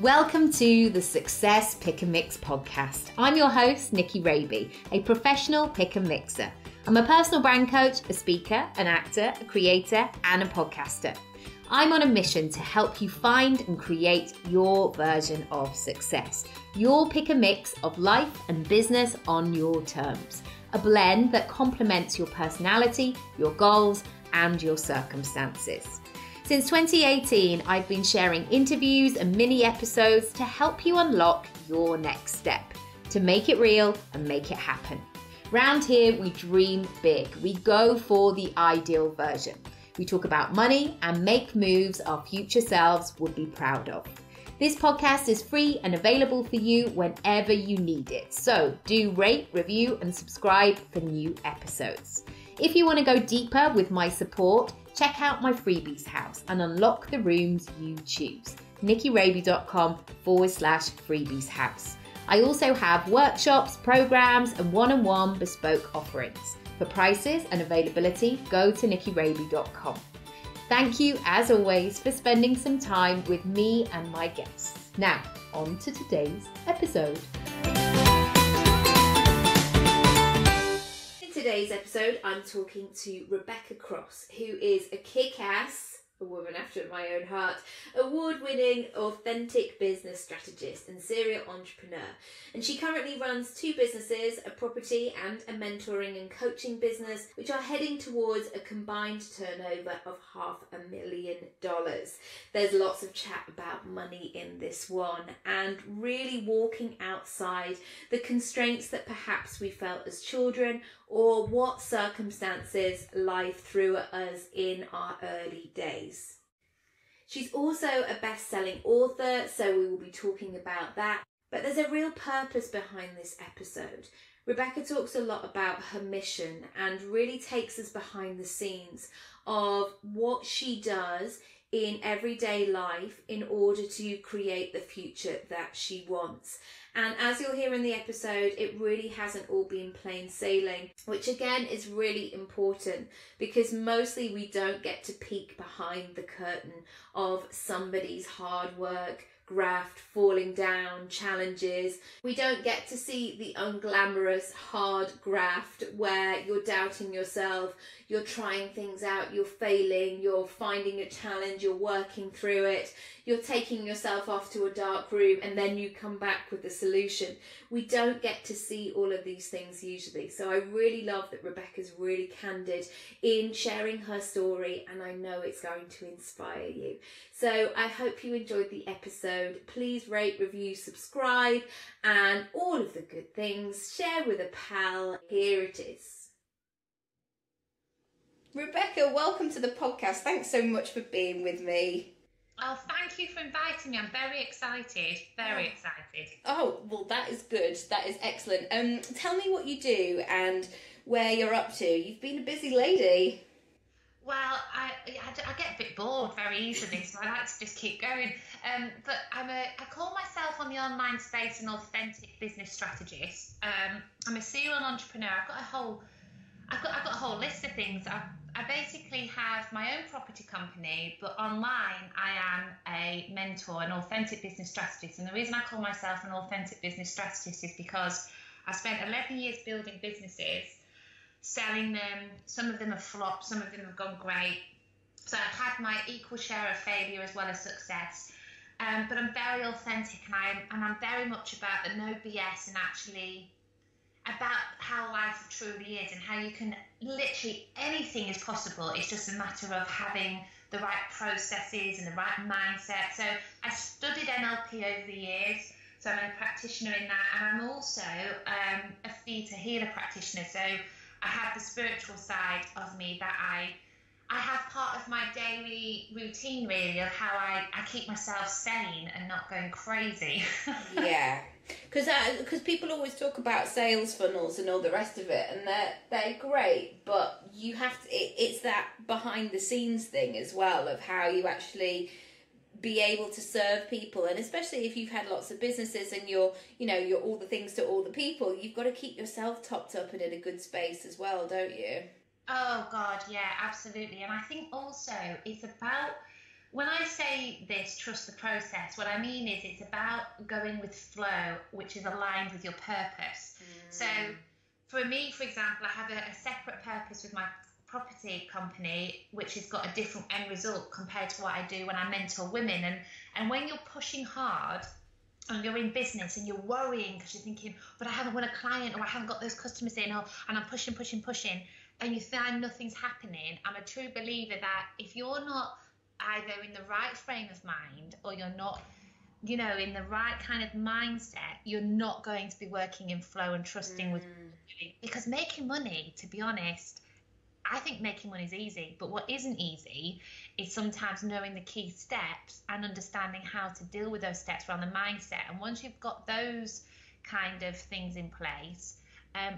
Welcome to the Success Pick and Mix podcast. I'm your host, Nicky Raby, a professional pick and mixer. I'm a personal brand coach, a speaker, an actor, a creator, and a podcaster. I'm on a mission to help you find and create your version of success. Your pick and mix of life and business on your terms. A blend that complements your personality, your goals, and your circumstances. Since 2018, I've been sharing interviews and mini episodes to help you unlock your next step, to make it real and make it happen. Round here, we dream big. We go for the ideal version. We talk about money and make moves our future selves would be proud of. This podcast is free and available for you whenever you need it. So do rate, review, and subscribe for new episodes. If you want to go deeper with my support, check out my freebies house and unlock the rooms you choose. nickyraby.com/freebies house. I also have workshops, programs, and one-on-one bespoke offerings. For prices and availability, go to nickyraby.com. Thank you, as always, for spending some time with me and my guests. Now, on to today's episode. In today's episode, I'm talking to Rebecca Cross, who is a kick-ass, a woman after my own heart, award-winning authentic business strategist and serial entrepreneur. And she currently runs two businesses, a property and a mentoring and coaching business, which are heading towards a combined turnover of $500,000. There's lots of chat about money in this one and really walking outside the constraints that perhaps we felt as children or what circumstances life threw at us in our early days. She's also a best-selling author, so we will be talking about that. But there's a real purpose behind this episode. Rebecca talks a lot about her mission and really takes us behind the scenes of what she does in everyday life in order to create the future that she wants. And as you'll hear in the episode, it really hasn't all been plain sailing, which again is really important because mostly we don't get to peek behind the curtain of somebody's hard work, graft, falling down, challenges. We don't get to see the unglamorous hard graft where you're doubting yourself, you're trying things out, you're failing, you're finding a challenge, you're working through it, you're taking yourself off to a dark room and then you come back with the solution. We don't get to see all of these things usually. So I really love that Rebecca's really candid in sharing her story, and I know it's going to inspire you. So I hope you enjoyed the episode. Please rate, review, subscribe, and all of the good things. Share with a pal. Here it is. Rebecca, welcome to the podcast. Thanks so much for being with me. Oh, thank you for inviting me. I'm very excited. Very excited. Oh, well, that is good. That is excellent. Tell me what you do and where you're up to. You've been a busy lady. Well, I get a bit bored very easily, so I like to just keep going. But I call myself on the online space an authentic business strategist. I'm a serial entrepreneur. I've got a whole list of things. I basically have my own property company, but online I am a mentor, an authentic business strategist. And the reason I call myself an authentic business strategist is because I spent 11 years building businesses, selling them. Some of them have flopped, some of them have gone great. So I've had my equal share of failure as well as success. But I'm very authentic, and I'm very much about the no BS and actually about how life truly is and how you can literally anything is possible. It's just a matter of having the right processes and the right mindset. So I studied NLP over the years, so I'm a practitioner in that, and I'm also a theta healer practitioner. So I have the spiritual side of me that I have part of my daily routine really of how I keep myself sane and not going crazy. Yeah. Because people always talk about sales funnels and all the rest of it, and they're great, but you have to. It's that behind the scenes thing as well of how you actually be able to serve people, and especially if you've had lots of businesses and you're all the things to all the people, you've got to keep yourself topped up and in a good space as well, don't you? Oh God, yeah, absolutely. And I think also it's about when I say this, trust the process, what I mean is it's about going with flow, which is aligned with your purpose. So for me, for example, I have a separate purpose with my property company, which has got a different end result compared to what I do when I mentor women. And when you're pushing hard and you're in business and you're worrying because you're thinking, but I haven't won a client, or I haven't got those customers in, and I'm pushing, and you find nothing's happening, I'm a true believer that if you're not either in the right frame of mind, or you're not, in the right kind of mindset, you're not going to be working in flow and trusting with, because making money, to be honest, I think making money is easy, but what isn't easy is sometimes knowing the key steps and understanding how to deal with those steps around the mindset. And once you've got those kind of things in place,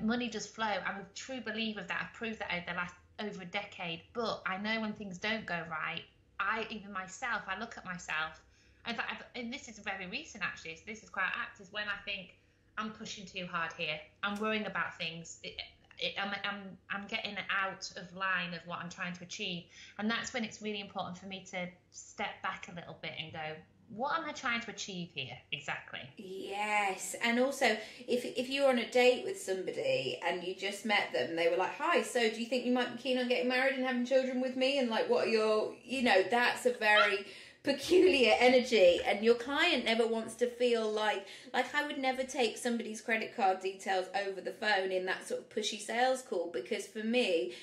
money does flow. I'm a true believer of that. I've proved that over a decade. But I know when things don't go right, I look at myself. In fact, and this is very recent actually, so this is quite apt, is when I think I'm pushing too hard here. I'm worrying about things. I'm getting out of line of what I'm trying to achieve, and that's when it's really important for me to step back a little bit and go, what am I trying to achieve here exactly? Yes. And also, if you're on a date with somebody and you just met them and they were like, hi, so do you think you might be keen on getting married and having children with me, and like, what are your, that's a very peculiar energy, and your client never wants to feel like I would never take somebody's credit card details over the phone in that sort of pushy sales call, because for me,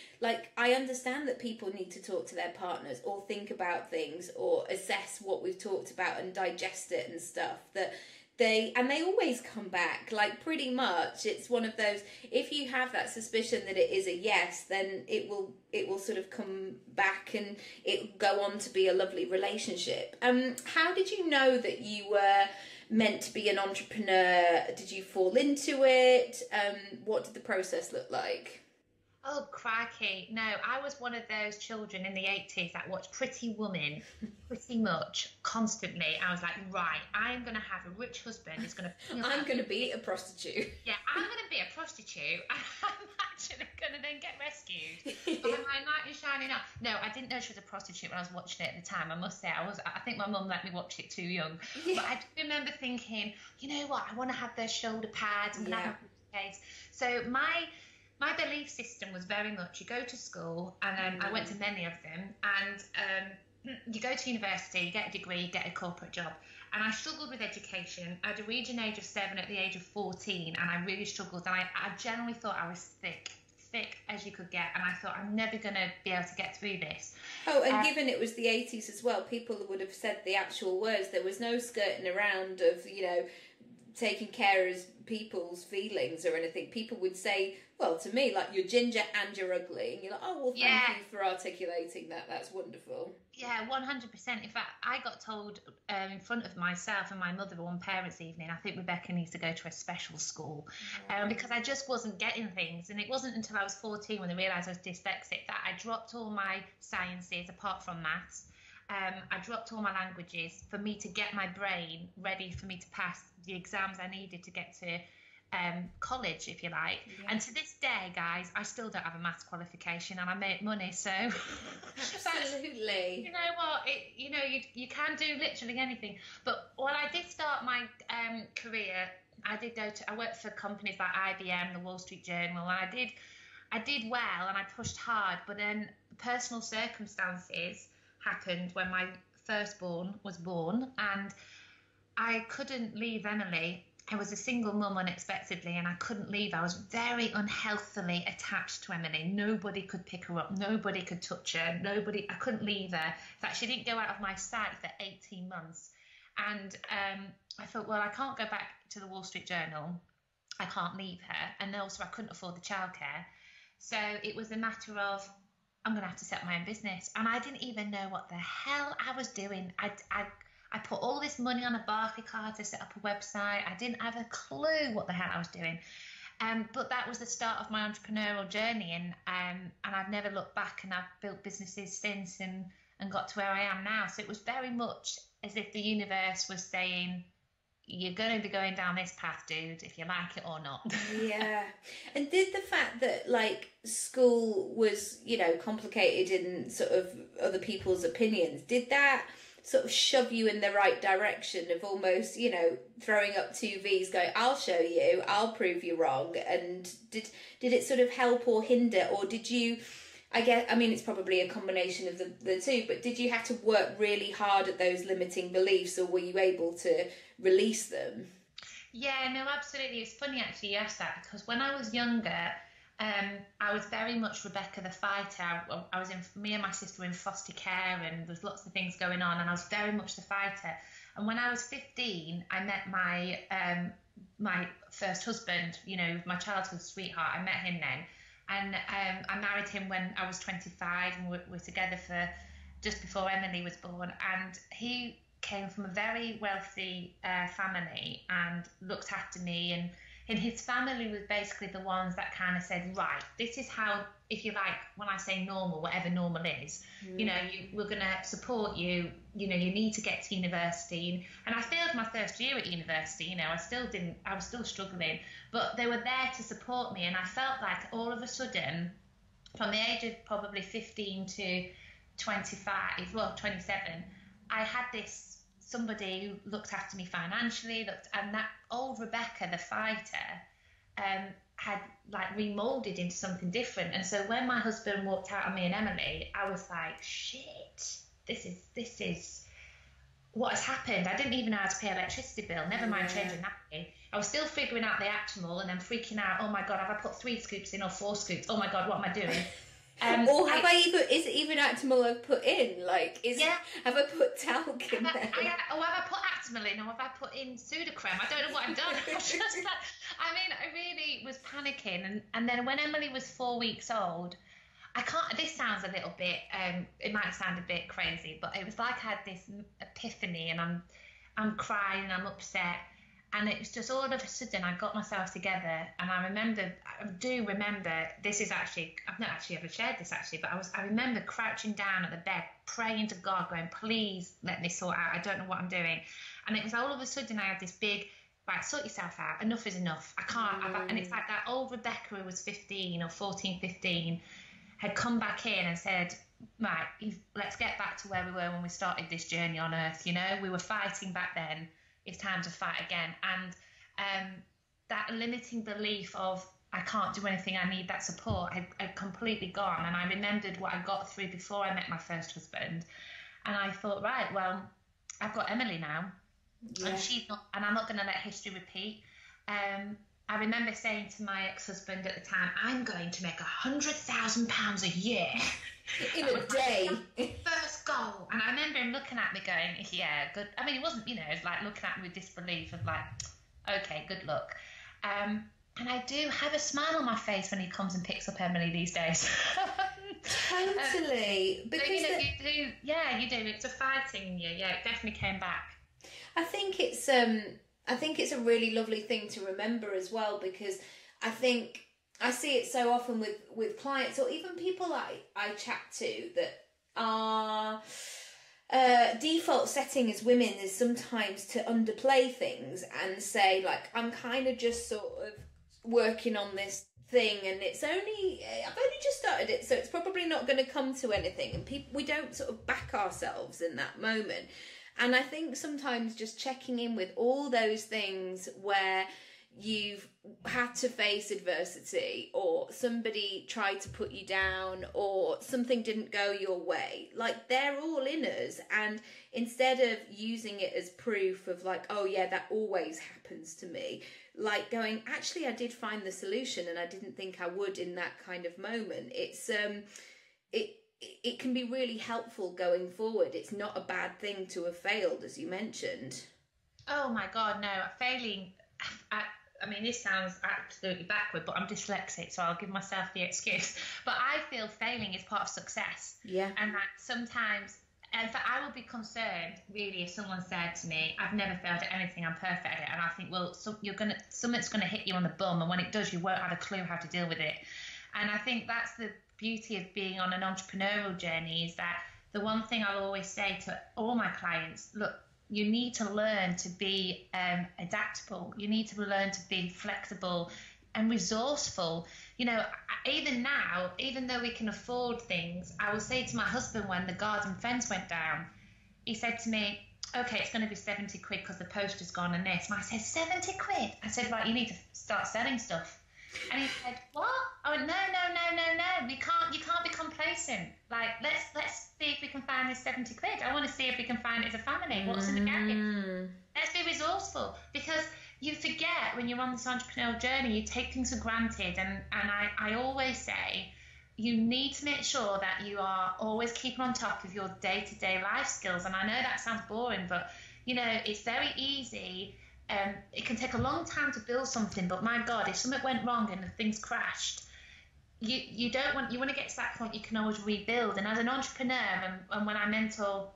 I understand that people need to talk to their partners or think about things or assess what we've talked about and digest it and stuff, that they always come back. Pretty much it's one of those, if you have that suspicion that it is a yes, then it will sort of come back and it will go on to be a lovely relationship. How did you know that you were meant to be an entrepreneur? Did you fall into it? What did the process look like? Oh, crikey. No, I was one of those children in the 80s that watched Pretty Woman pretty much constantly. I was like, right, I'm going to have a rich husband who's going to... I'm going to be a prostitute. Yeah, I'm going to be a prostitute. I'm actually going to then get rescued by my knight in shining armor. No, I didn't know she was a prostitute when I was watching it at the time. I must say, I think my mum let me watch it too young. Yeah. But I do remember thinking, you know what, I want to have those shoulder pads. I'm going to have a case. So my belief system was very much, you go to school, and I went to many of them, and you go to university, you get a degree, you get a corporate job. And I struggled with education. I'd reached an age of 7 at the age of 14, and I really struggled. And I generally thought I was thick as you could get, and I thought, I'm never going to be able to get through this. Oh, and given it was the 80s as well, people would have said the actual words. There was no skirting around of, taking care of people's feelings or anything. People would say, well, to me, you're ginger and you're ugly, and you're like, oh, well, thank you for articulating that. That's wonderful. Yeah, 100%. In fact, I got told in front of myself and my mother one parents' evening, I think Rebecca needs to go to a special school, because I just wasn't getting things. And it wasn't until I was 14 when I realised I was dyslexic that I dropped all my sciences apart from maths. I dropped all my languages for me to get my brain ready for me to pass the exams I needed to get to college, if you like. Yeah. And to this day, guys, I still don't have a maths qualification, and I make money, so absolutely. You know what? You can do literally anything. But when I did start my career, I worked for companies like IBM, the Wall Street Journal, and I did well, and I pushed hard. But then personal circumstances happened when my firstborn was born, and I couldn't leave Emily. I was a single mum unexpectedly, and I couldn't leave. I was very unhealthily attached to Emily. Nobody could pick her up. Nobody could touch her. I couldn't leave her. In fact, she didn't go out of my sight for 18 months. And I thought, well, I can't go back to the Wall Street Journal. I can't leave her. And also I couldn't afford the childcare. So it was a matter of, I'm going to have to set my own business. And I didn't even know what the hell I was doing. I put all this money on a Barclaycard to set up a website. I didn't have a clue what the hell I was doing. But that was the start of my entrepreneurial journey. And I've never looked back, and I've built businesses since and got to where I am now. So it was very much as if the universe was saying, you're going to be going down this path, dude, if you like it or not. Yeah. And did the fact that school was, complicated in sort of other people's opinions, did that sort of shove you in the right direction of almost, you know, throwing up two V's, going, I'll show you, I'll prove you wrong? And did it sort of help or hinder, or did you, I mean, it's probably a combination of the two, but did you have to work really hard at those limiting beliefs, or were you able to release them? Yeah, no, absolutely. It's funny actually you asked that, because when I was younger, I was very much Rebecca the fighter. Me and my sister were in foster care, and there's lots of things going on, and I was very much the fighter. And when I was 15, I met my first husband, you know, my childhood sweetheart. I met him then, and I married him when I was 25, and we're together for just before Emily was born. And he came from a very wealthy family and looked after me, and his family was basically the ones that kind of said, right, this is how, if you like, when I say normal, whatever normal is, you know, we're going to support you, you know, you need to get to university. And I failed my first year at university, you know, I was still struggling, but they were there to support me. And I felt like all of a sudden, from the age of probably 15 to 27, I had this somebody who looked after me financially, and that old Rebecca, the fighter, had like remolded into something different. And so when my husband walked out on me and Emily, I was like, shit, this is what has happened. I didn't even know how to pay electricity bill, never mind changing nappy. I was still figuring out the Actimel and then freaking out, oh my God, have I put 3 scoops in or 4 scoops? Oh my God, what am I doing? Or is it even Actimel I've put in? Like, have I put talc in there? Have I put Actimel in, or have I put in Sudocrem? I don't know what I've done. I mean, I really was panicking. And then when Emily was 4 weeks old, this sounds a little bit, it might sound a bit crazy, but it was like I had this epiphany, and I'm crying and I'm upset. And it was just all of a sudden I got myself together, and I do remember, this is actually, I've not actually ever shared this actually, but I remember crouching down at the bed, praying to God, going, please let me sort out, I don't know what I'm doing. And it was all of a sudden I had this big, right, sort yourself out, enough is enough, I can't, and it's like that old Rebecca who was 15 or 14, 15, had come back in and said, right, let's get back to where we were when we started this journey on earth, you know, we were fighting back then. It's time to fight again. And that limiting belief of I can't do anything, I need that support, had completely gone. And I remembered what I got through before I met my first husband, and I thought, right, well, I've got Emily now, and I'm not going to let history repeat. I remember saying to my ex-husband at the time, I'm going to make £100,000 a year in a day. First goal. And I remember him looking at me going, yeah, good. I mean, it wasn't, you know, it was like looking at me with disbelief of like, okay, good luck. And I do have a smile on my face when he comes and picks up Emily these days. Totally. Because so, you know, you do. It's a fighting you. Yeah, it definitely came back. I think it's a really lovely thing to remember as well, because I think I see it so often with clients, or even people I chat to, that our default setting as women is sometimes to underplay things and say, like, I'm kind of just sort of working on this thing, and I've only just started it, so it's probably not going to come to anything, and we don't sort of back ourselves in that moment. And I think sometimes just checking in with all those things where you've had to face adversity, or somebody tried to put you down, or something didn't go your way, like, they're all in us. And instead of using it as proof of like, oh yeah, that always happens to me, like going, actually, I did find the solution, and I didn't think I would in that kind of moment. It can be really helpful going forward. It's not a bad thing to have failed, as you mentioned. Oh my God, no. Failing, I mean, this sounds absolutely backward, but I'm dyslexic, so I'll give myself the excuse. But I feel failing is part of success. Yeah. And that sometimes, in fact, I would be concerned, really, if someone said to me, I've never failed at anything, I'm perfect at it. And I think, well, something's going to hit you on the bum, and when it does, you won't have a clue how to deal with it. And I think that's the beauty of being on an entrepreneurial journey, is that the one thing I'll always say to all my clients, look, you need to learn to be adaptable. You need to learn to be flexible and resourceful. You know, even now, even though we can afford things, I will say to my husband when the garden fence went down, he said to me, okay, it's going to be 70 quid because the poster's gone and this. And I said, 70 quid? I said, right, you need to start selling stuff. And he said, what? I went, no. You can't be complacent. Like, let's see if we can find this 70 quid. I want to see if we can find it as a family. What's in the garage? Let's be resourceful, because you forget when you're on this entrepreneurial journey, you take things for granted. And I always say, you need to make sure that you are always keeping on top of your day-to-day life skills. And I know that sounds boring, but, you know, it's very easy. It can take a long time to build something, but my God, if something went wrong and things crashed, you want to get to that point you can always rebuild. And as an entrepreneur, and when I mentor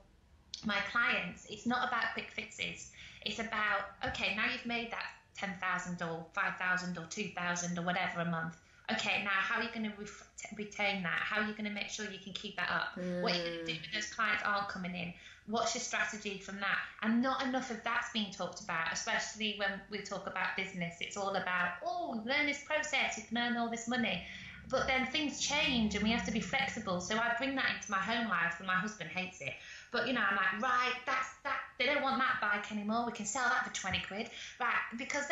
my clients, it's not about quick fixes. It's about, okay, now you've made that 10,000 or 5,000 or 2,000 or whatever a month. Okay, now how are you going to retain that? How are you going to make sure you can keep that up? What are you going to do when those clients aren't coming in? What's your strategy from that? And not enough of that's being talked about, especially when we talk about business. It's all about, oh, learn this process, you can earn all this money. But then things change and we have to be flexible. So I bring that into my home life, and my husband hates it. But, you know, I'm like, right, that's that. They don't want that bike anymore. We can sell that for 20 quid. Right, because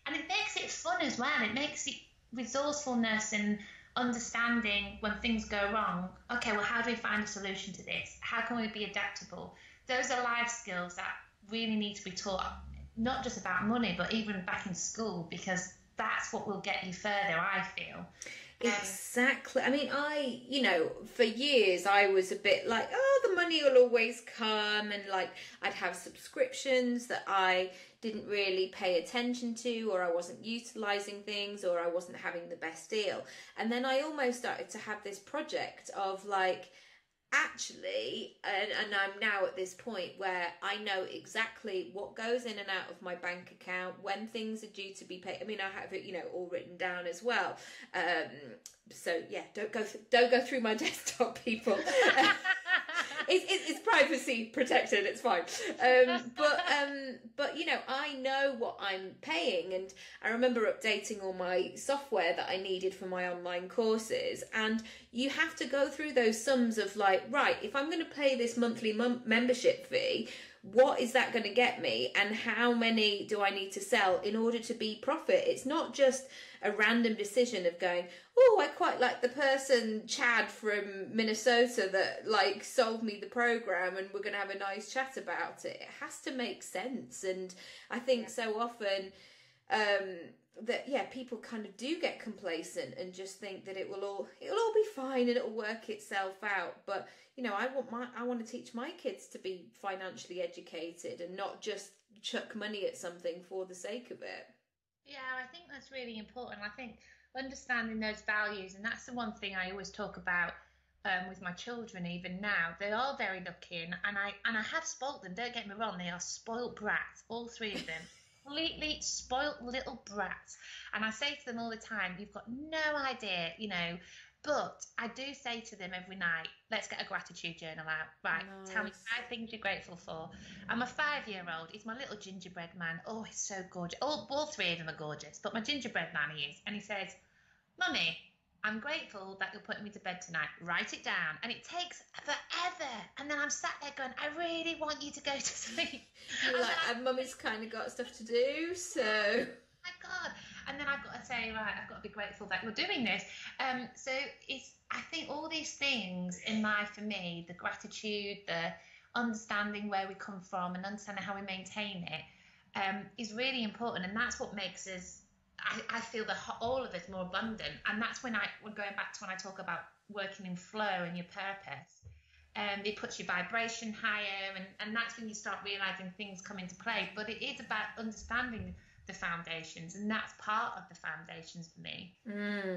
and it makes it fun as well. It makes it resourcefulness and understanding when things go wrong. Okay, well, how do we find a solution to this? How can we be adaptable? Those are life skills that really need to be taught, not just about money, but even back in school, because that's what will get you further, I feel. Exactly. I mean, for years I was a bit like, oh, the money will always come, and like I'd have subscriptions that I didn't really pay attention to, or I wasn't utilizing things, or I wasn't having the best deal. And then I almost started to have this project of like, actually, and I'm now at this point where I know exactly what goes in and out of my bank account, when things are due to be paid. I mean, I have it, all written down as well. So yeah, don't go through my desktop, people. It's privacy protected. It's fine. But I know what I'm paying, and I remember updating all my software that I needed for my online courses. And you have to go through those sums of like, right, if I'm going to pay this monthly membership fee, what is that going to get me, and how many do I need to sell in order to be profit? It's not just a random decision of going, oh, I quite like the person Chad from Minnesota that like sold me the program and we're going to have a nice chat about it. It has to make sense. And I think so often that people kind of do get complacent and just think that it'll all be fine and it'll work itself out. But I want to teach my kids to be financially educated and not just chuck money at something for the sake of it. Yeah, I think that's really important. I think understanding those values, and that's the one thing I always talk about with my children. Even now, they are very lucky, and I have spoilt them. Don't get me wrong; they are spoilt brats, all three of them. Completely spoilt little brats. And I say to them all the time, you've got no idea, but I do say to them every night, let's get a gratitude journal out. Right, nice. Tell me 5 things you're grateful for. And my 5-year-old is my little gingerbread man. Oh, he's so gorgeous. All 3 of them are gorgeous, but my gingerbread man he is. And he says, Mummy, I'm grateful that you're putting me to bed tonight. Write it down. And it takes forever. And then I'm sat there going, I really want you to go to sleep. You're like, Mummy's kind of got stuff to do, so... Oh my God. And then I've got to say, right, I've got to be grateful that you're doing this. So I think all these things in life for me, the gratitude, the understanding where we come from and understanding how we maintain it is really important. And that's what makes us, I feel that all of us more abundant. And that's when we're going back to when I talk about working in flow and your purpose. It puts your vibration higher, and that's when you start realizing things come into play. But it is about understanding the foundations, and that's part of the foundations for me.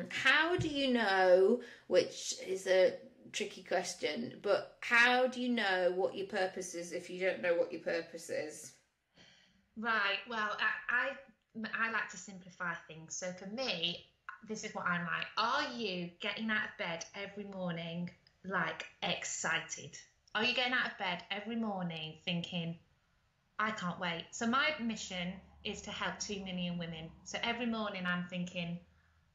How do you know, which is a tricky question, but how do you know what your purpose is if you don't know what your purpose is? Right, well, I like to simplify things. So for me, this is what I'm like. Are you getting out of bed every morning like excited? Are you getting out of bed every morning thinking, I can't wait? So my mission is to help 2 million women. So every morning I'm thinking,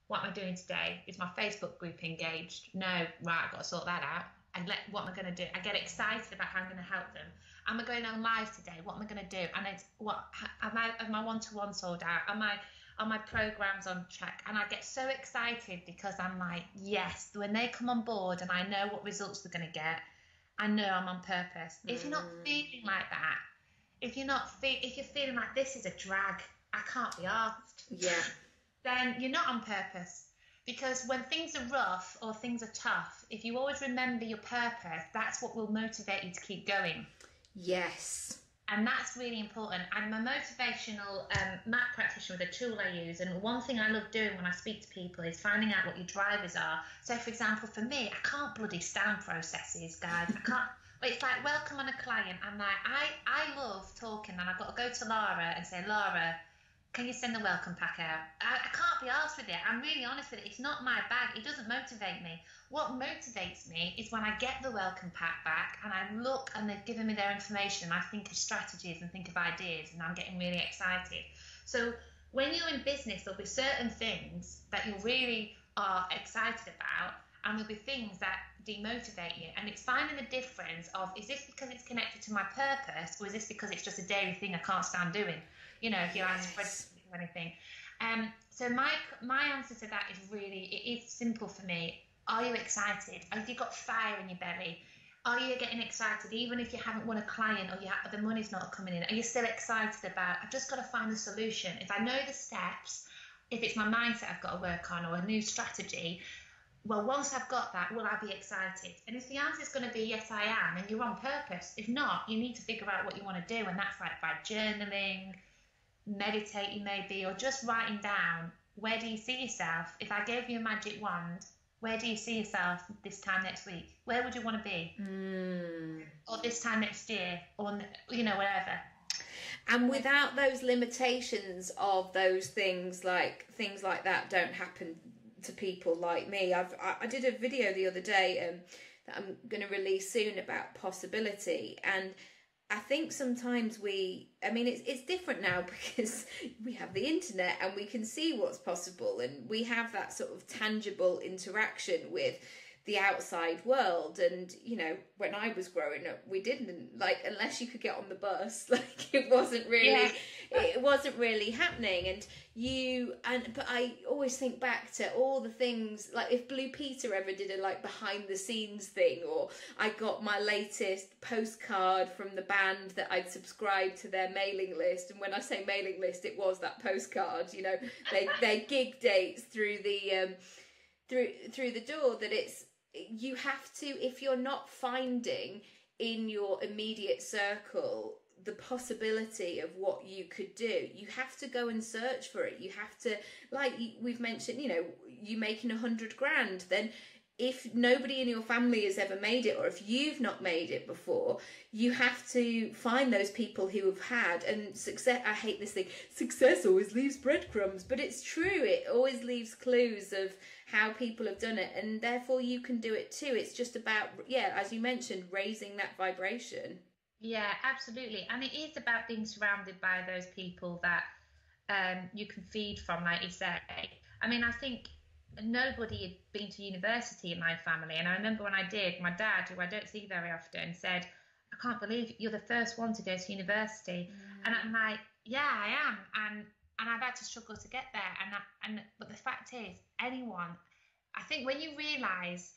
what am I doing today? Is my Facebook group engaged? No, right, I've got to sort that out. what am I going to do? I get excited about how I'm going to help them. Am I going on live today? What am I going to do? And it's am my one-to-one sold out? Are my programs on track? And I get so excited because I'm like, yes, when they come on board and I know what results they're going to get, I know I'm on purpose. If you're not feeling like that, if you're feeling like this is a drag, I can't be asked. Yeah. Then you're not on purpose. Because when things are rough or things are tough, if you always remember your purpose, that's what will motivate you to keep going. Yes. And that's really important. I'm a motivational MAP practitioner with a tool I use. And one thing I love doing when I speak to people is finding out what your drivers are. So, for example, for me, I can't bloody stand processes, guys. I can't. It's like welcome on a client. I'm like, I love talking, and I've got to go to Laura and say, Laura, can you send the welcome pack out? I can't be arsed with it. I'm really honest with it. It's not my bag. It doesn't motivate me. What motivates me is when I get the welcome pack back and I look and they've given me their information and I think of strategies and think of ideas and I'm getting really excited. So when you're in business, there'll be certain things that you really are excited about and there'll be things that demotivate you. And it's finding the difference of, is this because it's connected to my purpose or is this because it's just a daily thing I can't stand doing? You know, if you ask for anything. So my answer to that is really, it is simple for me. Are you excited? Have you got fire in your belly? Are you getting excited even if you haven't won a client or the money's not coming in? Are you still excited about, I've just got to find the solution. If I know the steps, if it's my mindset I've got to work on or a new strategy, well, once I've got that, will I be excited? And if the answer is going to be yes, I am, and you're on purpose. If not, you need to figure out what you want to do. And that's like by journaling, meditating maybe, or just writing down, where do you see yourself? If I gave you a magic wand, where do you see yourself this time next week? Where would you want to be? Or this time next year, or, you know, whatever. And without those limitations of those things like that don't happen to people like me. I did a video the other day that I'm going to release soon about possibility, and I think sometimes it's different now because we have the internet and we can see what's possible and we have that sort of tangible interaction with the outside world. And, you know, when I was growing up, we didn't, like, unless you could get on the bus, like it wasn't really happening. But I always think back to all the things, like if Blue Peter ever did a like behind the scenes thing, or I got my latest postcard from the band that I'd subscribed to their mailing list. And when I say mailing list, it was that postcard, you know, their gig dates through the through the door, that you have to, if you're not finding in your immediate circle the possibility of what you could do, you have to go and search for it. You have to, like we've mentioned, you know, you making 100 grand, then if nobody in your family has ever made it, or if you've not made it before, you have to find those people who have had, and success, I hate this thing, success always leaves breadcrumbs, but it's true, it always leaves clues of how people have done it, and therefore you can do it too. It's just about, as you mentioned, raising that vibration. Yeah, absolutely. And it is about being surrounded by those people that you can feed from, like you say. I mean, I think nobody had been to university in my family, and I remember when I did, my dad, who I don't see very often, said, I can't believe you're the first one to go to university. And I'm like, yeah, I am, and I've had to struggle to get there, but the fact is, anyone, I think when you realise,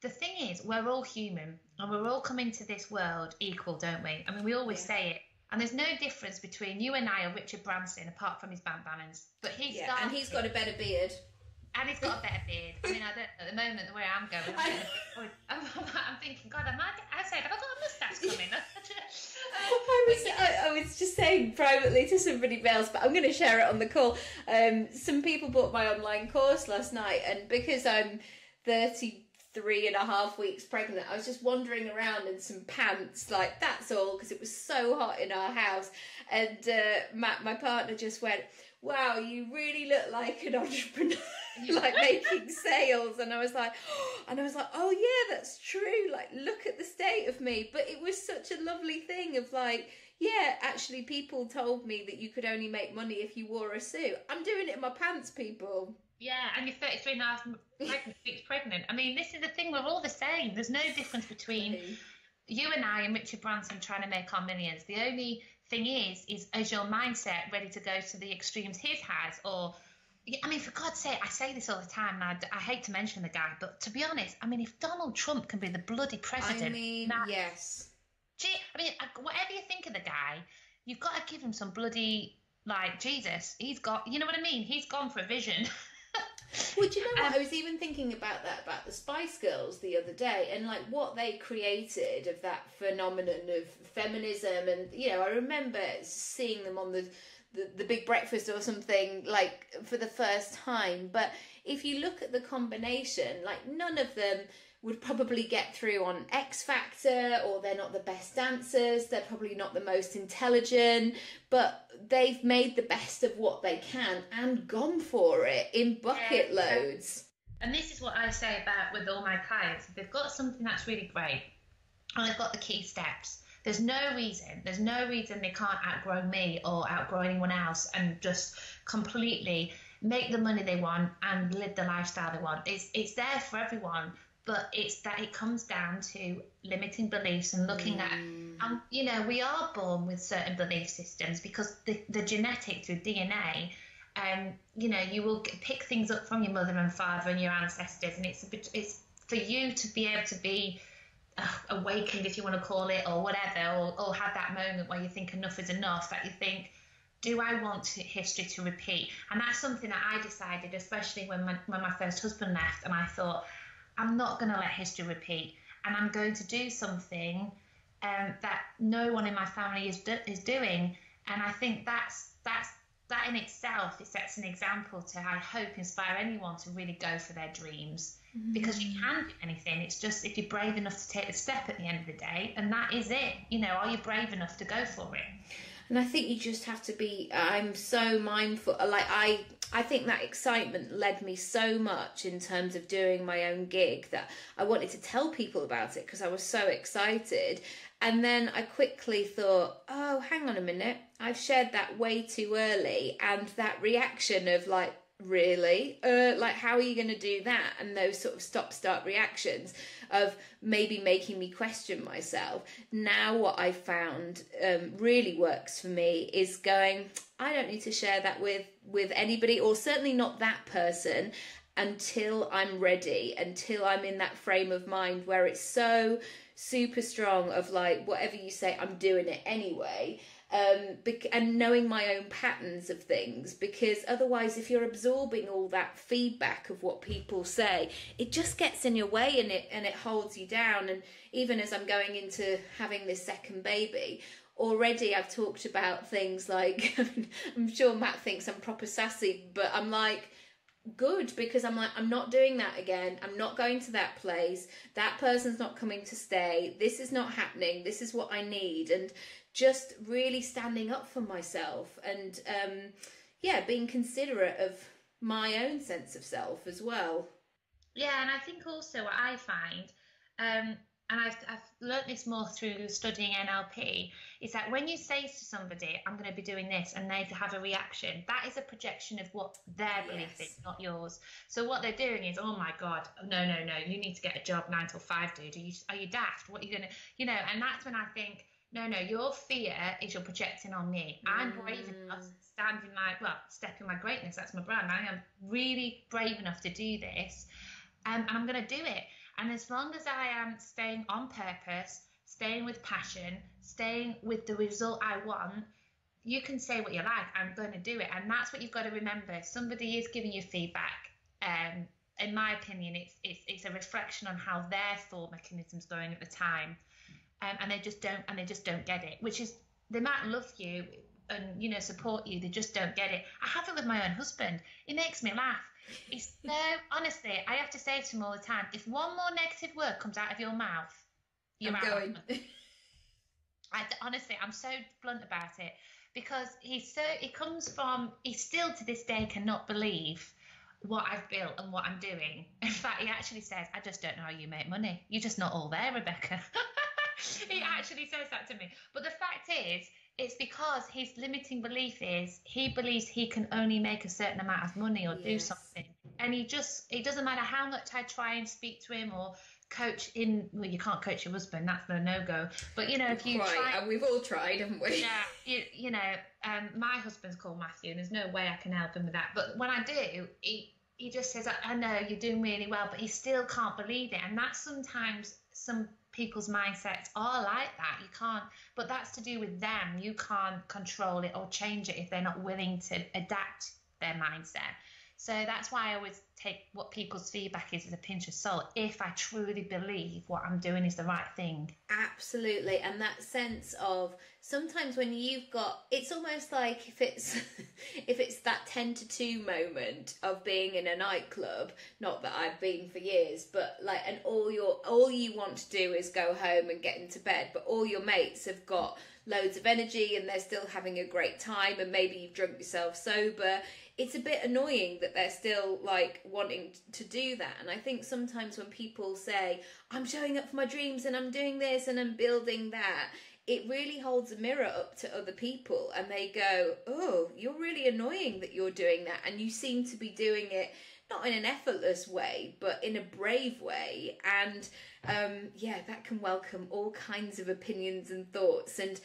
the thing is, we're all human and we're all coming to this world equal, don't we? I mean, we always say it. And there's no difference between you and I or Richard Branson apart from his bandana. But he's got a better beard. And he's got a better beard. I mean, I don't know, at the moment, the way I'm going, I'm thinking, God, have I got a moustache coming? I was just saying privately to somebody else, but I'm going to share it on the call. Some people bought my online course last night, and because I'm 33.5 weeks pregnant, I was just wandering around in some pants, like that's all, because it was so hot in our house. And Matt, my partner, just went, wow, you really look like an entrepreneur, like making sales. And I was like, oh yeah, that's true. Like, look at the state of me. But it was such a lovely thing of like, yeah, actually people told me that you could only make money if you wore a suit. I'm doing it in my pants, people. Yeah, and you're 33 and a half weeks pregnant. I mean, this is the thing, we're all the same. There's no difference between you and I and Richard Branson trying to make our millions. The only thing is your mindset ready to go to the extremes his has? Or, I mean, for God's sake, I say this all the time, and I hate to mention the guy, but to be honest, I mean, if Donald Trump can be the bloody president... I mean, yes. Gee, I mean, whatever you think of the guy, you've got to give him some bloody, like, Jesus. He's got, you know what I mean? He's gone for a vision. Well, do you know what? I was even thinking about that, about the Spice Girls the other day, and like what they created of that phenomenon of feminism. And, you know, I remember seeing them on the Big Breakfast or something, like, for the first time. But if you look at the combination, like, none of them would probably get through on X Factor, or they're not the best dancers, they're probably not the most intelligent, but they've made the best of what they can and gone for it in bucket loads. And this is what I say about with all my clients. If they've got something that's really great and they've got the key steps, there's no reason they can't outgrow me or outgrow anyone else and just completely make the money they want and live the lifestyle they want. It's there for everyone. But it's that it comes down to limiting beliefs and looking at, you know, we are born with certain belief systems because the genetic through DNA, you know, you will pick things up from your mother and father and your ancestors, and it's for you to be able to be awakened, if you want to call it, or whatever, or have that moment where you think enough is enough, that you think, do I want history to repeat? And that's something that I decided, especially when my first husband left, and I thought, I'm not going to let history repeat, and I'm going to do something that no one in my family is doing. And I think that in itself, it sets an example to, I hope, inspire anyone to really go for their dreams, because you can do anything. It's just if you're brave enough to take the step at the end of the day, and that is it. You know, are you brave enough to go for it? And I think you just have to be, I'm so mindful, like I think that excitement led me so much in terms of doing my own gig that I wanted to tell people about it because I was so excited. And then I quickly thought, oh, hang on a minute, I've shared that way too early. And that reaction of like, really? Like, how are you going to do that? And those sort of stop-start reactions of maybe making me question myself. Now what I found really works for me is going, I don't need to share that with anybody, or certainly not that person, until I'm ready, until I'm in that frame of mind where it's so super strong of like, whatever you say, I'm doing it anyway. And knowing my own patterns of things, because otherwise if you're absorbing all that feedback of what people say, it just gets in your way and it holds you down. And even as I'm going into having this second baby, already I've talked about things like, I'm sure Matt thinks I'm proper sassy, but I'm like, good, because I'm like, I'm not doing that again. I'm not going to that place. That person's not coming to stay. This is not happening. This is what I need. And just really standing up for myself and being considerate of my own sense of self as well. Yeah, and I think also what I find, and I've learnt this more through studying NLP, is that when you say to somebody, I'm going to be doing this, and they have a reaction, that is a projection of what their belief is, not yours. So what they're doing is, oh my God, no, you need to get a job 9 till 5, dude. Are you daft? What are you going to, you know? And that's when I think, no, your fear is you're projecting on me. I'm brave enough, step in my greatness. That's my brand. I am really brave enough to do this, and I'm going to do it. And as long as I am staying on purpose, staying with passion, staying with the result I want, you can say what you like, I'm going to do it. And that's what you've got to remember. If somebody is giving you feedback, in my opinion, it's a reflection on how their thought mechanism's going at the time. And they just don't get it, which is, they might love you and, you know, support you. They just don't get it. I have it with my own husband. He makes me laugh. It's so, honestly, I have to say to him all the time, if one more negative word comes out of your mouth, you're out. Going. Honestly, I'm so blunt about it, because he still to this day cannot believe what I've built and what I'm doing. In fact, he actually says, I just don't know how you make money. You're just not all there, Rebecca. He actually says that to me. But the fact is, it's because his limiting belief is he believes he can only make a certain amount of money or do something and he it doesn't matter how much I try and speak to him or coach in. Well, you can't coach your husband, that's the no-go. But you know, if you try, and we've all tried, haven't we? Yeah, you know, my husband's called Matthew, and there's no way I can help him with that. But when I do, he just says, I know you're doing really well, but he still can't believe it. And that's sometimes some people's mindsets are like that. You can't, but that's to do with them. You can't control it or change it if they're not willing to adapt their mindset. So that's why I always take what people's feedback is as a pinch of salt, if I truly believe what I'm doing is the right thing. Absolutely. And that sense of sometimes when you've got, it's almost like if it's that 10 to 2 moment of being in a nightclub, not that I've been for years, but like, and all you want to do is go home and get into bed, but all your mates have got loads of energy and they're still having a great time, and maybe you've drunk yourself sober. It's a bit annoying that they're still like wanting to do that. And I think sometimes when people say, I'm showing up for my dreams and I'm doing this and I'm building that, it really holds a mirror up to other people, and they go, oh, you're really annoying that you're doing that, and you seem to be doing it not in an effortless way, but in a brave way. And that can welcome all kinds of opinions and thoughts. And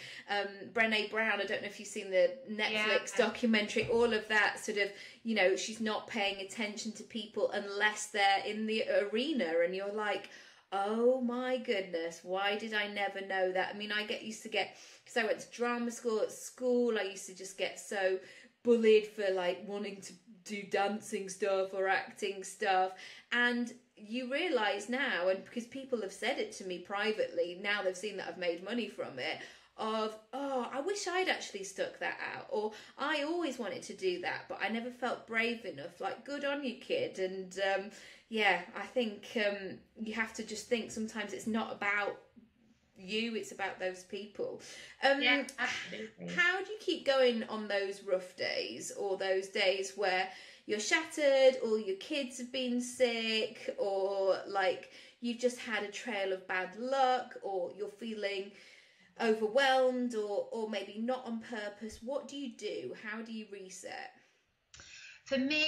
Brené Brown, I don't know if you've seen the Netflix documentary, all of that sort of, you know, she's not paying attention to people unless they're in the arena, and you're like, oh my goodness, why did I never know that? I mean, because I went to drama school at school, I used to just get so bullied for like wanting to do dancing stuff or acting stuff. And you realise now, and because people have said it to me privately, now they've seen that I've made money from it, of, oh, I wish I'd actually stuck that out, or I always wanted to do that, but I never felt brave enough. Like, good on you, kid. And I think you have to just think sometimes it's not about you, it's about those people. Yeah, absolutely. How do you keep going on those rough days, or those days where you're shattered, or your kids have been sick, or like you've just had a trail of bad luck, or you're feeling overwhelmed, or maybe not on purpose? What do you do? How do you reset? For me,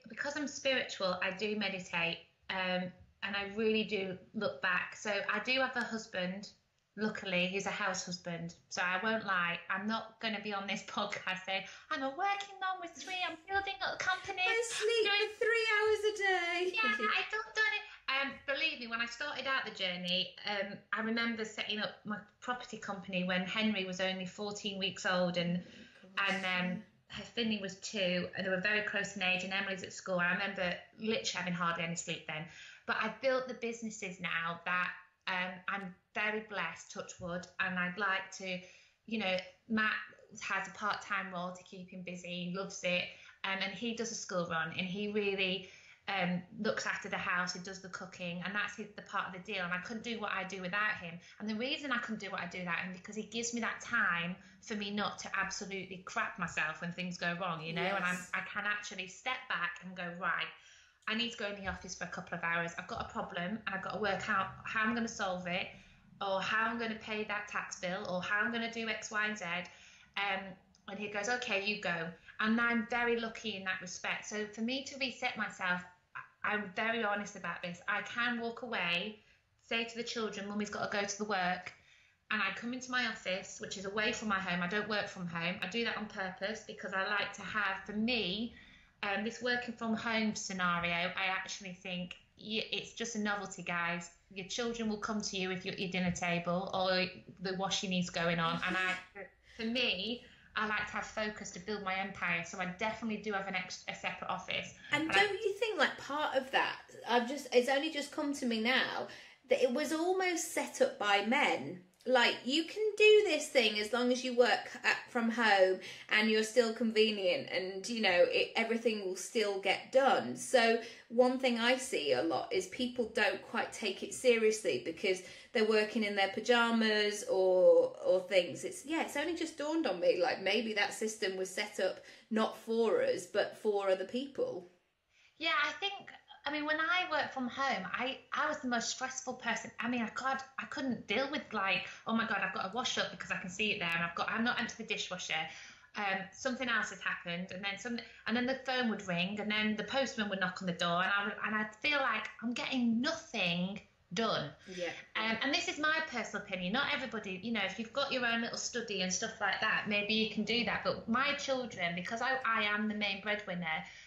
because I'm spiritual, I do meditate, and I really do look back. So I do have a husband. Luckily, he's a house husband, so I won't lie. I'm not going to be on this podcast saying, I'm a working mum with 3, I'm building a company. I sleep for 3 hours a day. Yeah, I don't do it. Believe me, when I started out the journey, I remember setting up my property company when Henry was only 14 weeks old, and Finley was 2, and they were very close in age, and Emily's at school. I remember literally having hardly any sleep then. But I've built the businesses now that I'm very blessed, touch wood, and I'd like to, you know, Matt has a part-time role to keep him busy, he loves it, and he does a school run, and he really looks after the house, he does the cooking, and that's the part of the deal. And I couldn't do what I do without him, and the reason I couldn't do what I do without him, because he gives me that time for me not to absolutely crap myself when things go wrong, you know. Yes. And I can actually step back and go, right, I need to go in the office for a couple of hours, I've got a problem, and I've got to work out how I'm going to solve it, or how I'm going to pay that tax bill, or how I'm going to do X, Y, and Z. And he goes, okay, you go. And I'm very lucky in that respect. So for me to reset myself, I'm very honest about this. I can walk away, say to the children, Mummy's got to go to the work, and I come into my office, which is away from my home. I don't work from home. I do that on purpose because I like to have, for me, this working from home scenario, I actually think it's just a novelty, guys. Your children will come to you if you're at your dinner table, or the washing is going on. And for me, I like to have focus to build my empire, so I definitely do have a separate office. And don't you think, like, part of that, it's only just come to me now, that it was almost set up by men. Like, you can do this thing as long as you work from home and you're still convenient, and, you know, everything will still get done. So one thing I see a lot is people don't quite take it seriously because they're working in their pajamas or things. It's only just dawned on me, like, maybe that system was set up not for us, but for other people. Yeah, I mean, when I work from home, I was the most stressful person. I mean, I couldn't deal with, like, oh my God, I've got to wash up because I can see it there, and I'm not empty the dishwasher. something else had happened, and then the phone would ring, and then the postman would knock on the door, and I'd feel like I'm getting nothing done. Yeah. And this is my personal opinion. Not everybody, you know, if you've got your own little study and stuff like that, maybe you can do that. But my children, because I am the main breadwinner,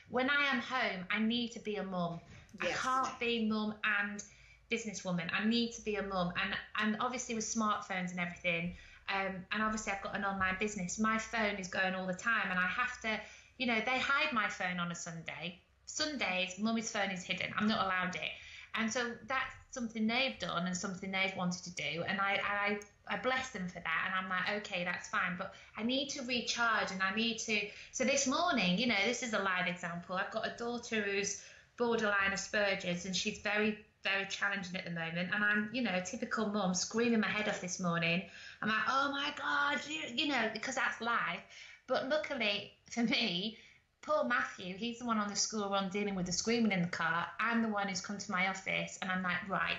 when I am home, I need to be a mum. Yes. I can't be mum and businesswoman. I need to be a mum. And obviously with smartphones and everything, and obviously I've got an online business, my phone is going all the time, and I have to, you know, they hide my phone on a Sunday. Sundays, mummy's phone is hidden. I'm not allowed it. And so that's something they've done and something they've wanted to do. And I bless them for that. And I'm like, okay, that's fine. But I need to recharge, and I need to. So this morning, you know, this is a live example. I've got a daughter who's borderline Asperger's, and she's very, very challenging at the moment. And I'm, you know, a typical mum, screaming my head off this morning. I'm like, oh my God, you know, because that's live. But luckily for me, poor Matthew, he's the one on the school run dealing with the screaming in the car. I'm the one who's come to my office, and I'm like, right,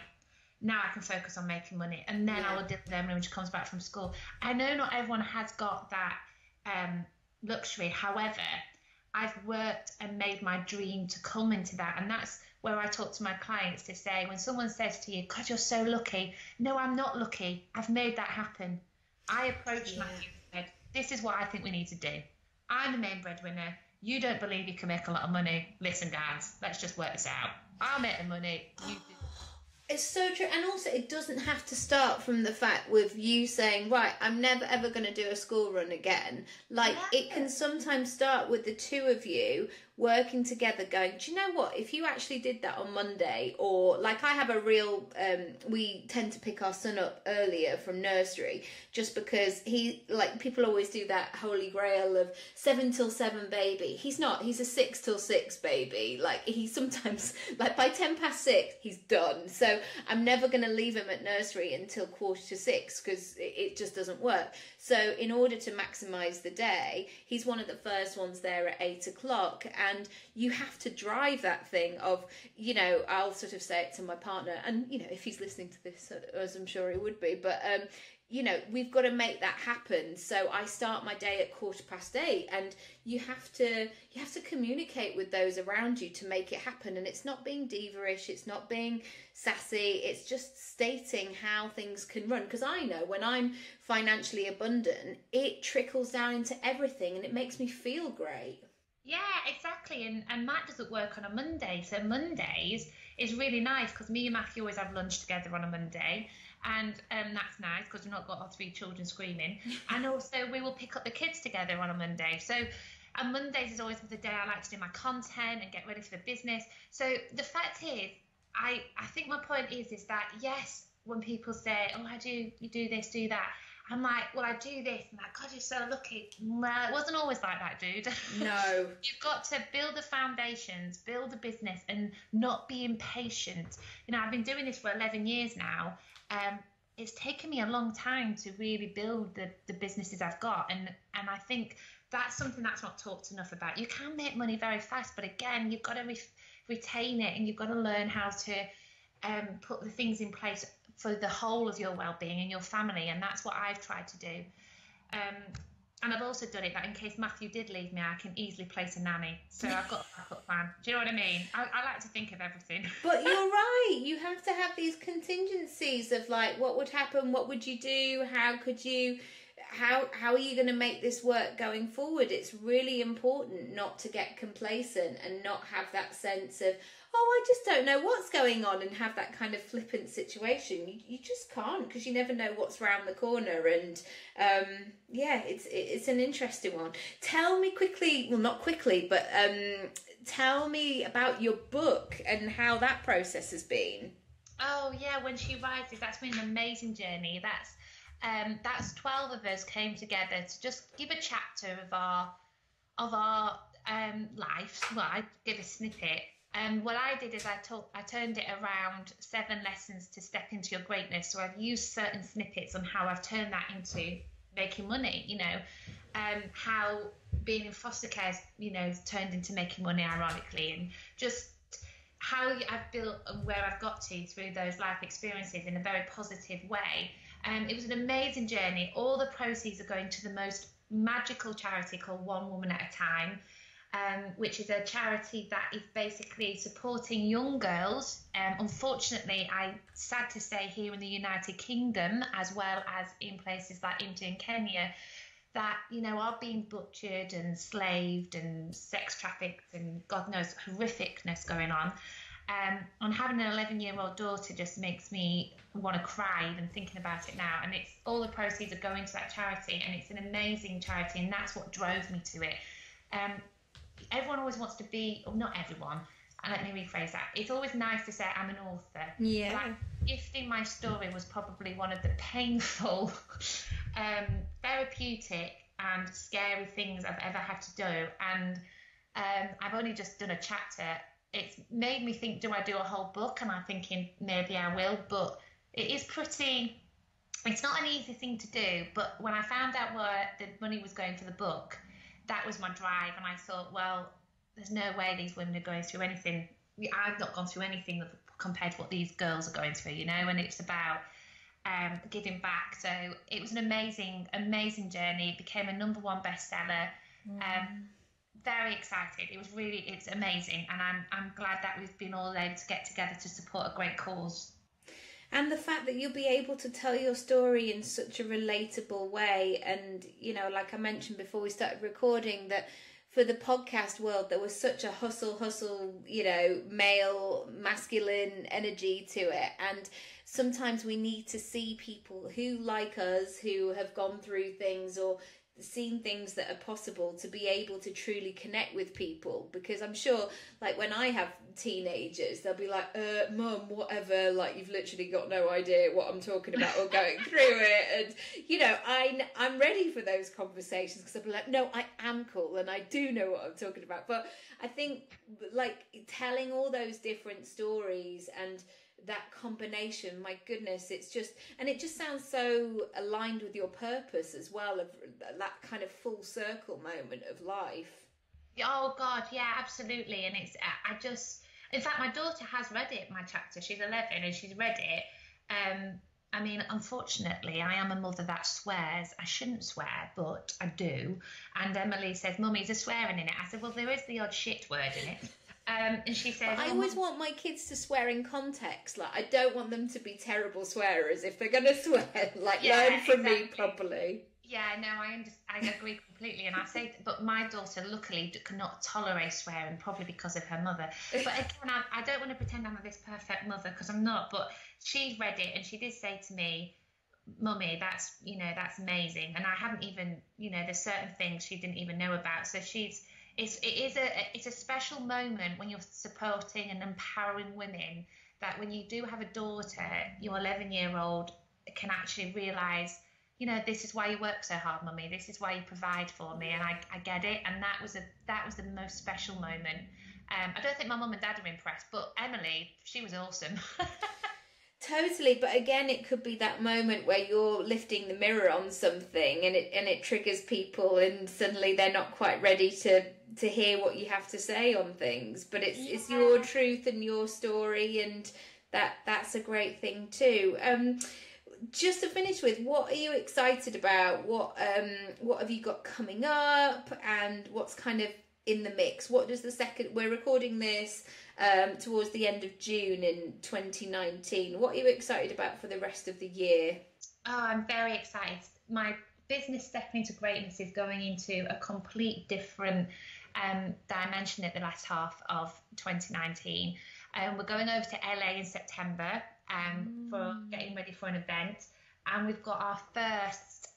now I can focus on making money. And then I will deal with Emily when she comes back from school. I know not everyone has got that luxury. However, I've worked and made my dream to come into that. And that's where I talk to my clients to say, when someone says to you, God, you're so lucky. No, I'm not lucky. I've made that happen. I approached Matthew and said, this is what I think we need to do. I'm the main breadwinner. You don't believe you can make a lot of money. Listen, guys, let's just work this out. I'll make the money. You do. It's so true. And also, it doesn't have to start from the fact with you saying, right, I'm never ever going to do a school run again. Like, it can sometimes start with the two of you working together going, do you know what, if you actually did that on Monday, or like I have a real, we tend to pick our son up earlier from nursery just because he, like people always do that holy grail of 7 till 7 baby. He's not, he's a 6 till 6 baby. Like he sometimes, like by 10 past 6, he's done. So I'm never going to leave him at nursery until 5:45 because it just doesn't work. So in order to maximise the day, he's one of the first ones there at 8 o'clock. And you have to drive that thing of, you know, I'll sort of say it to my partner, and, you know, if he's listening to this, as I'm sure he would be, but, you know, we've got to make that happen. So I start my day at 8:15, and you have to communicate with those around you to make it happen. And it's not being diva-ish, it's not being sassy, it's just stating how things can run. Because I know when I'm financially abundant, it trickles down into everything, and it makes me feel great. Yeah, exactly. And Matt doesn't work on a Monday. So Mondays is really nice because me and Matthew always have lunch together on a Monday. And that's nice because we've not got our 3 children screaming. And also we will pick up the kids together on a Monday. So and Mondays is always the day I like to do my content and get ready for the business. So the fact is, I think my point is that, yes, when people say, oh, you do this, do that, I'm like, well, I do this. I'm like, God, you're so lucky. Well, it wasn't always like that, dude. No. You've got to build the foundations, build a business, and not be impatient. You know, I've been doing this for 11 years now. It's taken me a long time to really build the businesses I've got. And I think that's something that's not talked enough about. You can make money very fast, but again, you've got to retain it, and you've got to learn how to put the things in place for the whole of your well-being and your family. And that's what I've tried to do. And I've also done it that in case Matthew did leave me, I can easily place a nanny. So I've got a backup plan. Do you know what I mean? I like to think of everything. But you're right. You have to have these contingencies of like, what would happen? What would you do? How could you... How are you going to make this work going forward? It's really important not to get complacent and not have that sense of, oh, I just don't know what's going on, and have that kind of flippant situation. You just can't, because you never know what's around the corner. And yeah, it's an interesting one. Tell me quickly, well, not quickly, but tell me about your book and how that process has been. Oh yeah, When She Rises, that's been an amazing journey. That's 12 of us came together to just give a chapter of our lives. Well, I give a snippet. What I did is I turned it around 7 lessons to step into your greatness. So I've used certain snippets on how I've turned that into making money. You know, how being in foster care, you know, turned into making money, ironically, and just how I've built and where I've got to through those life experiences in a very positive way. It was an amazing journey. All the proceeds are going to the most magical charity called One Woman at a Time, which is a charity that is basically supporting young girls. Unfortunately, sad to say, here in the United Kingdom, as well as in places like India and Kenya, that, you know, are being butchered and enslaved and sex trafficked and God knows horrificness going on. And having an 11-year-old daughter just makes me want to cry even thinking about it now. And it's all the proceeds are going to that charity, and it's an amazing charity, and that's what drove me to it. Everyone always wants to be, or not everyone, and let me rephrase that. It's always nice to say I'm an author. Yeah. But gifting my story was probably one of the painful, therapeutic and scary things I've ever had to do. And I've only just done a chapter. It's made me think, do I do a whole book? And I'm thinking maybe I will, but it is pretty, it's not an easy thing to do. But when I found out where the money was going for the book, that was my drive. And I thought, well, there's no way these women are going through anything. I've not gone through anything compared to what these girls are going through, you know, and it's about giving back. So it was an amazing, amazing journey. It became a #1 bestseller. Very excited. It was really, it's amazing, and I'm glad that we've been all able to get together to support a great cause. And the fact that you'll be able to tell your story in such a relatable way, and, you know, like I mentioned before we started recording, that for the podcast world there was such a hustle, you know, male masculine energy to it, and sometimes we need to see people who, like us, who have gone through things or seen things that are possible, to be able to truly connect with people. Because I'm sure, like, when I have teenagers, they'll be like, mum, whatever, like, you've literally got no idea what I'm talking about or going through it. And, you know, I'm ready for those conversations, because I'll be like, no, I am cool and I do know what I'm talking about. But I think, like, telling all those different stories and that combination, my goodness, it's just, and it just sounds so aligned with your purpose as well, of that kind of full circle moment of life. Oh God, yeah, absolutely. And it's, in fact, my daughter has read it, my chapter. She's 11 and she's read it. I mean, unfortunately, I am a mother that swears. I shouldn't swear, but I do. And Emily says, Mummy, is there swearing in it? I said, well, there is the odd shit word in it. And she said, I always want my kids to swear in context. Like, I don't want them to be terrible swearers. If they're going to swear, like, learn from me properly. Yeah, no, I agree completely. And I say, but my daughter luckily cannot tolerate swearing, probably because of her mother. But again, I don't want to pretend I'm this perfect mother, because I'm not. But she read it and she did say to me, Mummy, that's amazing. And I haven't even, there's certain things she didn't even know about. So it's a special moment when you're supporting and empowering women, that when you do have a daughter, your 11-year-old can actually realise, this is why you work so hard, Mummy. This is why you provide for me, and I get it. And that was the most special moment. I don't think my mum and dad are impressed, but Emily, she was awesome. Totally, but again, it could be that moment where you're lifting the mirror on something, and it triggers people, and suddenly they're not quite ready to hear what you have to say on things. But it's your truth and your story, and that's a great thing too. Just to finish with, what are you excited about? What have you got coming up, and what's kind of in the mix? What does we're recording this towards the end of June in 2019. What are you excited about for the rest of the year? Oh, I'm very excited. My business Stepping into Greatness is going into a complete different dimension at the last half of 2019. We're going over to LA in September for getting ready for an event, and we've got our first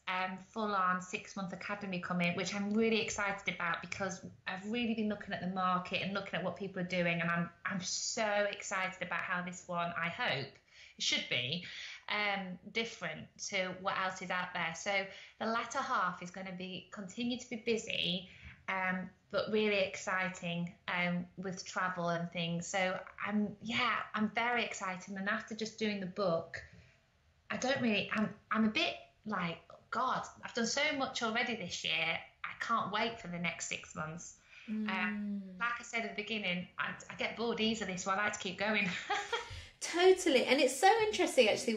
full-on 6-month academy coming, which I'm really excited about, because I've really been looking at the market and looking at what people are doing, and I'm so excited about how this one, I hope it should be different to what else is out there. So the latter half is going to continue to be busy, but really exciting with travel and things. So I'm very excited. And after just doing the book, I'm a bit like, God, I've done so much already this year. I can't wait for the next 6 months. Like I said at the beginning, I get bored easily, so I like to keep going. Totally. And it's so interesting actually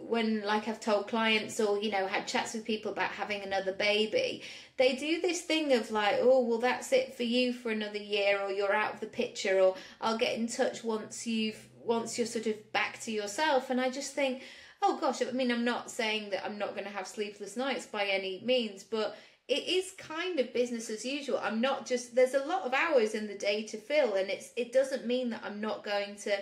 when like I've told clients or, you know, had chats with people about having another baby, they do this thing of like, oh, well, that's it for you for another year, or you're out of the picture, or I'll get in touch once you're sort of back to yourself. And I just think, oh gosh, I mean, I'm not saying that I'm not going to have sleepless nights by any means, but it is kind of business as usual. I'm not just, there's a lot of hours in the day to fill, and it doesn't mean that I'm not going to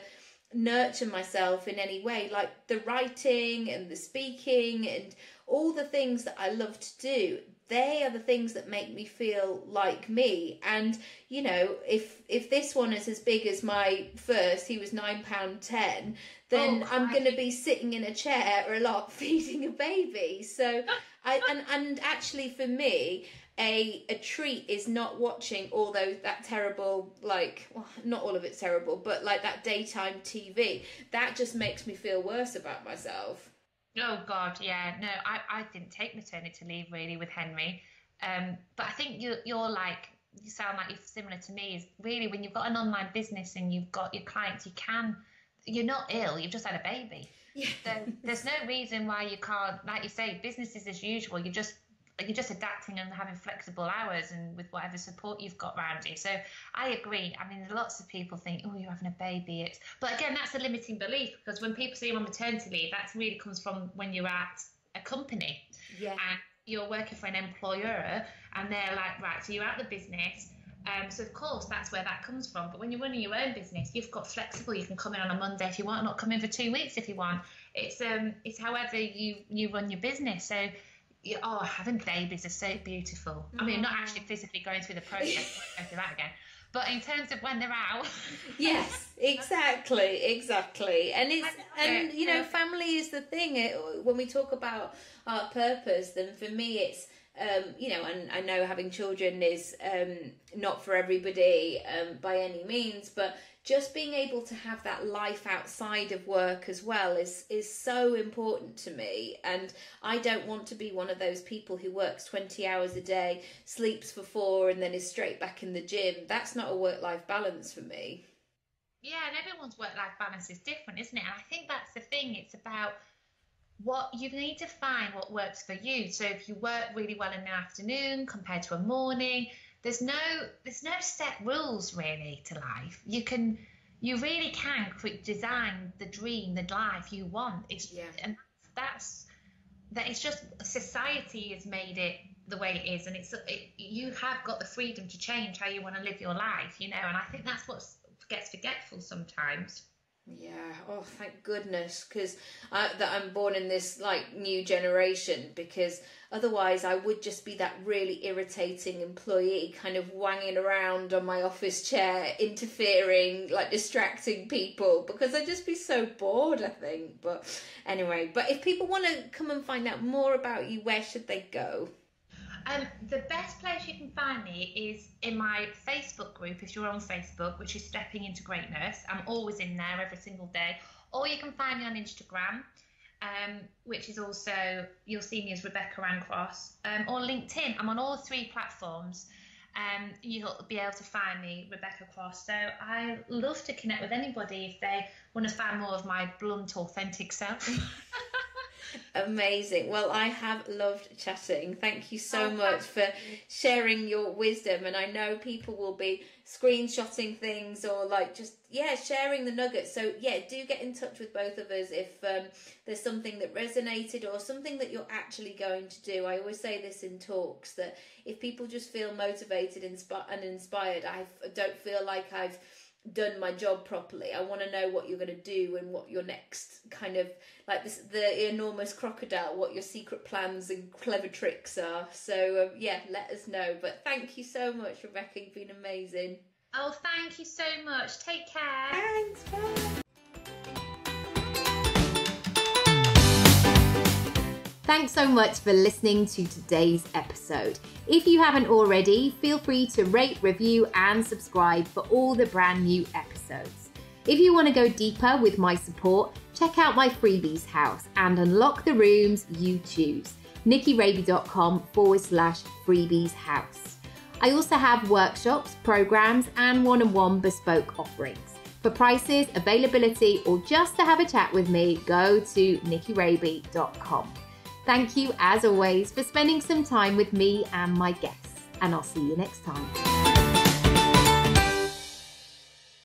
nurture myself in any way, like the writing and the speaking and all the things that I love to do. They are the things that make me feel like me. And you know, if this one is as big as my first, he was £9.10, then I'm going to be sitting in a chair a lot feeding a baby. So and actually for me, a treat is not watching all that terrible, like, well, not all of it's terrible, but like that daytime TV. That just makes me feel worse about myself. Oh God, yeah. No, I didn't take maternity leave really with Henry, but I think you're like, you sound like you're similar to me. Is really when you've got an online business and you've got your clients, you're not ill. You've just had a baby. Yeah. There's no reason why you can't, like you say, business is as usual. You're just adapting and having flexible hours and with whatever support you've got around you. So I agree. I mean, lots of people think, oh, you're having a baby. But again, that's a limiting belief, because when people say you're on maternity leave, that really comes from when you're at a company. Yeah. And you're working for an employer and they're like, right, so you're out the business. So of course that's where that comes from. But when you're running your own business, you've got flexible. You can come in on a Monday if you want, not come in for 2 weeks if you want. It's however you run your business. So having babies is so beautiful. I mean, not actually physically going through the process, go through that again, but in terms of when they're out. Yes, exactly. And you know, family is the thing. When we talk about our purpose, then for me it's you know, and I know having children is not for everybody by any means, but just being able to have that life outside of work as well is so important to me. And I don't want to be one of those people who works 20 hours a day, sleeps for 4, and then is straight back in the gym. That's not a work-life balance for me. Yeah, and everyone's work-life balance is different, isn't it? And I think that's the thing. It's about what you need to find what works for you. So if you work really well in the afternoon compared to a morning, there's no set rules really to life. You really can design the dream, the life you want. And it's just society has made it the way it is, and you have got the freedom to change how you want to live your life, you know. And I think that's what gets forgetful sometimes. Yeah. Oh, thank goodness, because that I'm born in this like new generation, because otherwise I would just be that really irritating employee, kind of wanging around on my office chair, interfering, like distracting people, because I'd just be so bored, I think. But anyway, but if people want to come and find out more about you, where should they go? The best place you can find me is in my Facebook group, if you're on Facebook, which is Stepping Into Greatness. I'm always in there every single day. Or you can find me on Instagram, which is also, you'll see me as Rebecca Rancross, or LinkedIn. I'm on all 3 platforms. You'll be able to find me, Rebecca Cross. So I love to connect with anybody if they want to find more of my blunt, authentic self. Amazing. Well, I have loved chatting. Thank you so much for sharing your wisdom, and I know people will be screenshotting things or like just sharing the nuggets. So do get in touch with both of us if there's something that resonated or something that you're actually going to do. I always say this in talks, that if people just feel motivated and inspired, I don't feel like I've done my job properly. I want to know what you're going to do and what your next kind of, like this, the enormous crocodile, what your secret plans and clever tricks are. So let us know. But thank you so much, Rebecca. You've been amazing. Oh, thank you so much. Take care. Thanks. Bye. Thanks so much for listening to today's episode. If you haven't already, feel free to rate, review and subscribe for all the brand new episodes. If you want to go deeper with my support, check out my freebies house and unlock the rooms you choose. NickyRaby.com/freebies house. I also have workshops, programs, and one-on-one bespoke offerings. For prices, availability, or just to have a chat with me, go to nickyraby.com. Thank you, as always, for spending some time with me and my guests, and I'll see you next time.